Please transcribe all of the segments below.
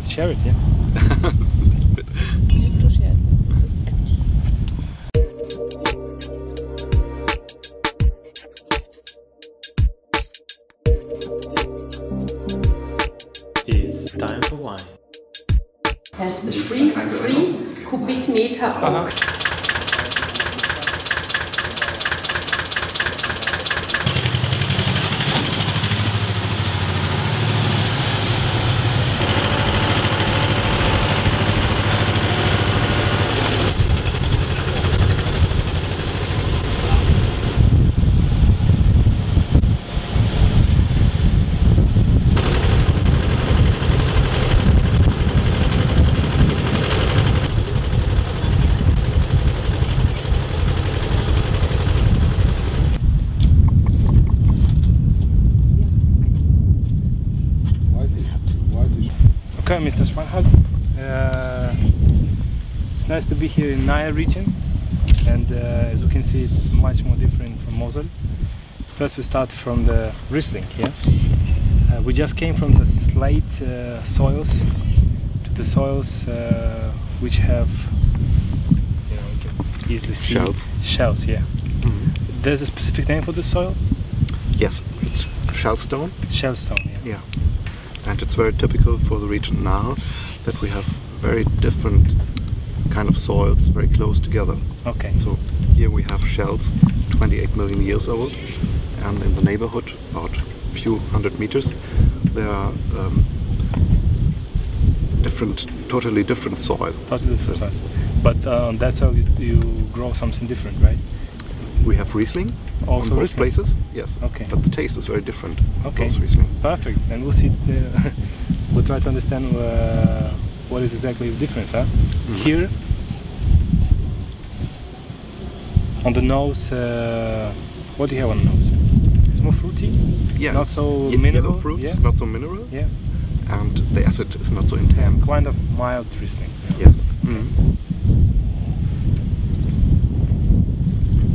can share it, yeah? It's time for wine. Has 3 cubic meter oak. Okay, Mr. Schweinhardt, it's nice to be here in Nahe region, and as we can see it's much more different from Mosel. First we start from the Riesling here. We just came from the slate soils to the soils which have, you know, you can easily see shells. Shells, yeah. Mm-hmm. There's a specific name for the soil? Yes, it's shellstone. Shellstone, yeah. Yeah. And it's very typical for the region Nahe that we have very different kind of soils very close together. Okay. So here we have shells 28 million years old, and in the neighborhood, about a few hundred meters, there are totally different soil. Totally different soil. But on that soil you grow something different, right? We have Riesling also on both Riesling? places, yes. Okay. But the taste is very different. Okay. Both Riesling. Perfect. And we'll see. We'll try to understand what is exactly the difference. Huh? Mm-hmm. Here, on the nose, what do you have on the nose? It's more fruity. Yeah. Not so yellow mineral. fruits, Yeah. not so mineral. Yeah. And the acid is not so intense. Kind of mild Riesling. Yes. Mm-hmm.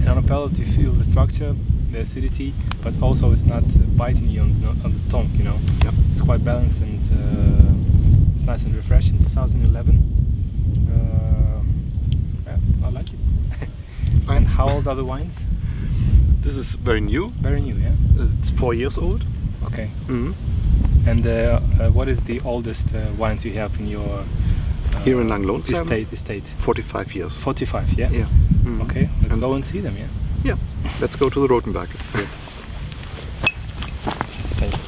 And on a palate you feel the structure, the acidity, but also it's not biting you on the tongue, you know. Yeah. It's quite balanced and it's nice and refreshing. 2011. Yeah, I like it. And how old are the wines? This is very new. Very new, yeah. It's 4 years old. Okay. Mm-hmm. And what is the oldest wines you have in your here in Langlonsheim? Estate. 45 years. 45, yeah. Yeah. Mm-hmm. Okay, let's go and see them, yeah. Yeah. Let's go to the Rotenberg. Great. Thank you.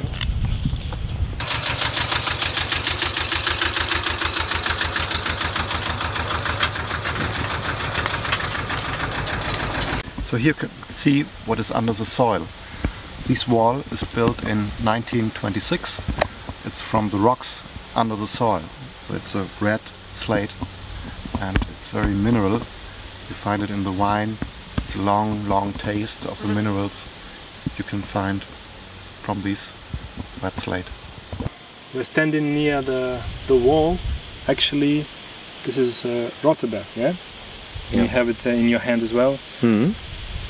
So here you can see what is under the soil. This wall is built in 1926. It's from the rocks under the soil. So it's a red slate and it's very mineral. You find it in the wine. It's a long taste of the minerals you can find from this red slate. We're standing near the wall. Actually, this is Rotenberg, yeah? And you have it in your hand as well. Mm-hmm.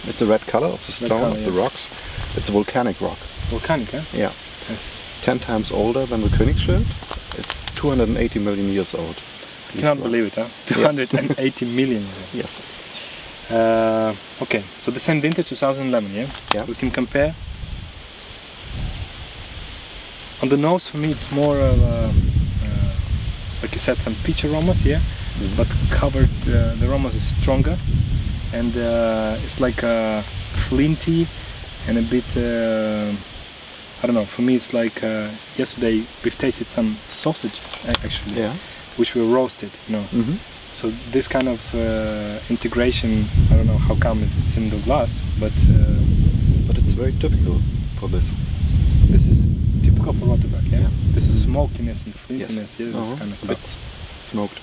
It's a red color of the stone, of the rocks. It's a volcanic rock. Volcanic, huh? Yeah. Yes. 10 times older than the Königsschild. It's 280 million years old. I cannot believe it, huh? 280 million. Yes. Okay, so the same vintage, 2011, yeah? Yeah. We can compare. On the nose, for me, it's more of like you said, some peach aromas, yeah? Mm-hmm. But covered, the aromas is stronger. And it's like flinty and a bit, I don't know, for me it's like yesterday we've tasted some sausages actually, yeah, which were roasted, you know. Mm-hmm. So this kind of integration, I don't know how come it's in the glass, but it's very typical for this. This is typical for Rotenberg, yeah? Yeah. This is smokiness and flintiness, yes. yeah, this kind of a bit stuff. smoked.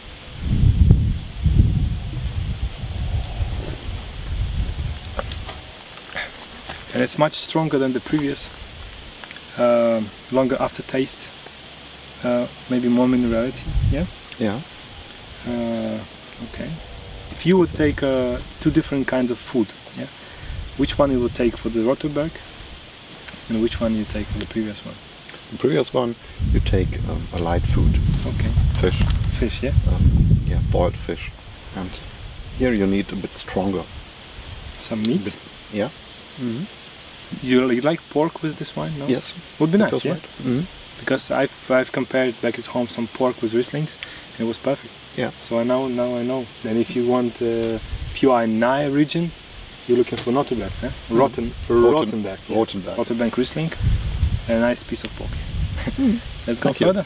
And it's much stronger than the previous, longer aftertaste, maybe more minerality, yeah? Yeah. Okay. If you would take two different kinds of food, yeah, which one you would take for the Rotenberg and which one you take for the previous one? The previous one, you take a light food. Okay. Fish. Fish, yeah? Yeah, boiled fish. And here you need a bit stronger. Some meat? Yeah. You like pork with this wine, no? Yes. Would be nice, yeah? Right. Because I've compared back at home some pork with Rieslings, and it was perfect. Yeah. So now I know. And if you want, if you are in Nahe region, you're looking for Nottenberg, eh? Rottenberg. Yeah. Rottenberg Riesling, a nice piece of pork. Let's go further.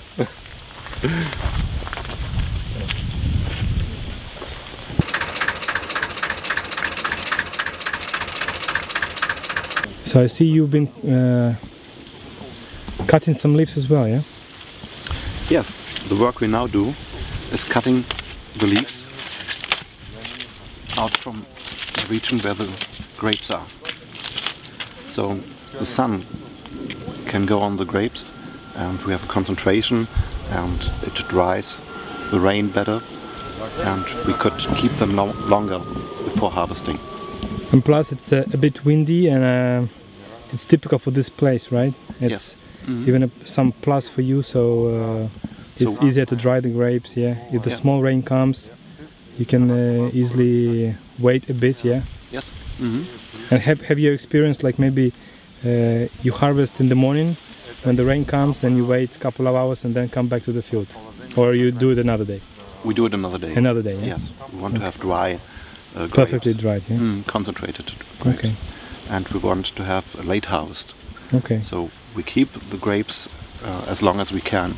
So I see you've been cutting some leaves as well, yeah? Yes. The work we now do is cutting the leaves out from the region where the grapes are. So the sun can go on the grapes and we have a concentration and it dries the rain better and we could keep them longer before harvesting. And plus it's a bit windy and it's typical for this place, right? It's yes. Even some plus for you, so it's easier to dry the grapes, yeah. If the small rain comes, you can easily wait a bit, yeah. Yes. And have you experienced like maybe you harvest in the morning, when the rain comes, then you wait a couple of hours and then come back to the field, or you do it another day? We do it another day. Another day, yeah? Yes. We want to have dry grapes. Perfectly dried, yeah. Concentrated grapes. Okay. And we want to have a late harvest. Okay. So we keep the grapes as long as we can.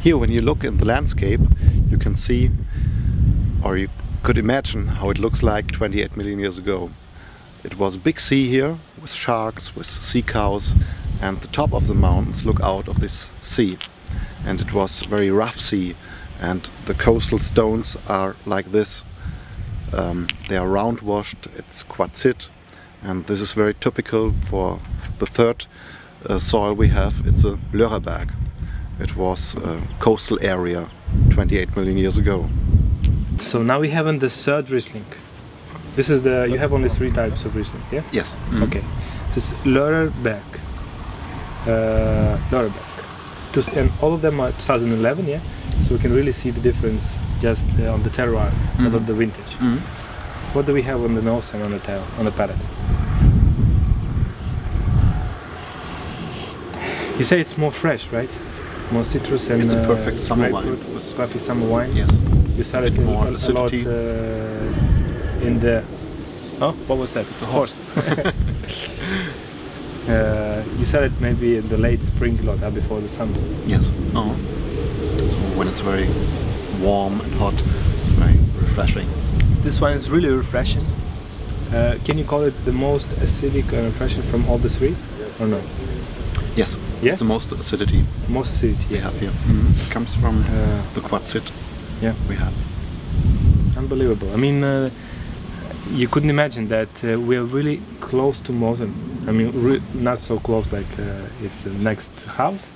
Here, when you look in the landscape, you can see, or you could imagine how it looks like 28 million years ago. It was a big sea here, with sharks, with sea cows, and the top of the mountains look out of this sea. And it was a very rough sea, and the coastal stones are like this. They are round washed, it's quartzite, and this is very typical for the third soil we have. It's a Lörrerberg. It was a coastal area 28 million years ago. So now we have on the third Riesling. This is the, you have only 3 types of Riesling, yeah? Yes. Okay. This is Lörrerberg. And all of them are 2011, yeah? So we can really see the difference just on the terroir, not on the vintage. What do we have on the nose and on the palate? You say it's more fresh, right? More citrus and it's a perfect summer wine. Perfect summer wine. Yes. You sell it more a lot in the... Oh, what was that? It's a horse. You sell it maybe in the late spring a lot, before the summer. Yes. So when it's very warm and hot, it's very refreshing. This wine is really refreshing. Can you call it the most acidic and refreshing from all the 3, or no? Yes. Yeah? It's the most acidity. Most acidity, we yes. have here. It comes from the quartzite. Yeah. We have. Unbelievable. I mean, you couldn't imagine that we are really close to Mosel. I mean, not so close like it's the next house,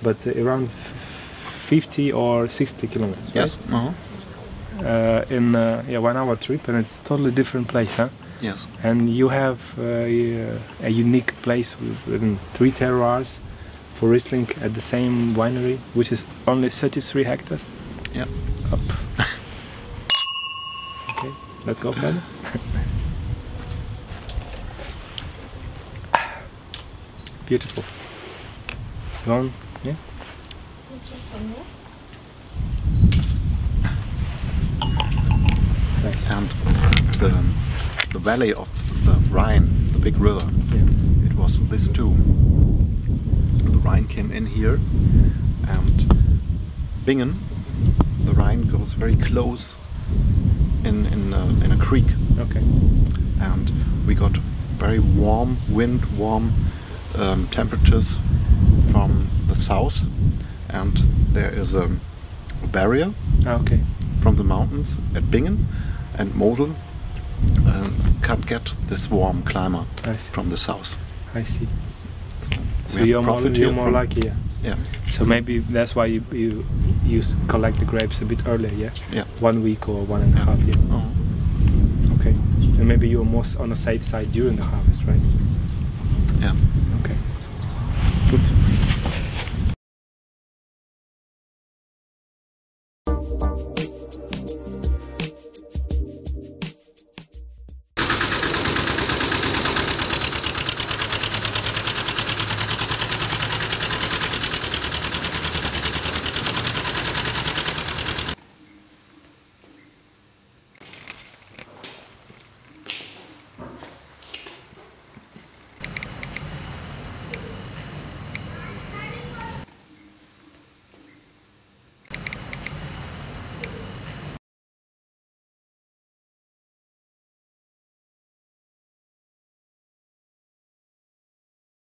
but around 50 or 60 kilometers. Yes. Right? In 1 hour trip, and it's totally different place, huh? Yes. And you have a unique place with 3 terroirs for Riesling at the same winery, which is only 33 hectares. Yeah. Up. Okay, let's go further. Beautiful. Go on, yeah? Nice. And the valley of the Rhine, the big river, it was this too. The Rhine came in here, and Bingen, the Rhine goes very close in a creek. Okay. And we got very warm wind, warm temperatures from the south, and there is a barrier from the mountains at Bingen, and Mosel can't get this warm climate from the south. I see. So you're more lucky, yeah. Yeah. So maybe that's why you collect the grapes a bit earlier, yeah? Yeah. 1 week or 1.5 years. Okay. And maybe you're more on the safe side during the harvest, right? Yeah. Okay. Good.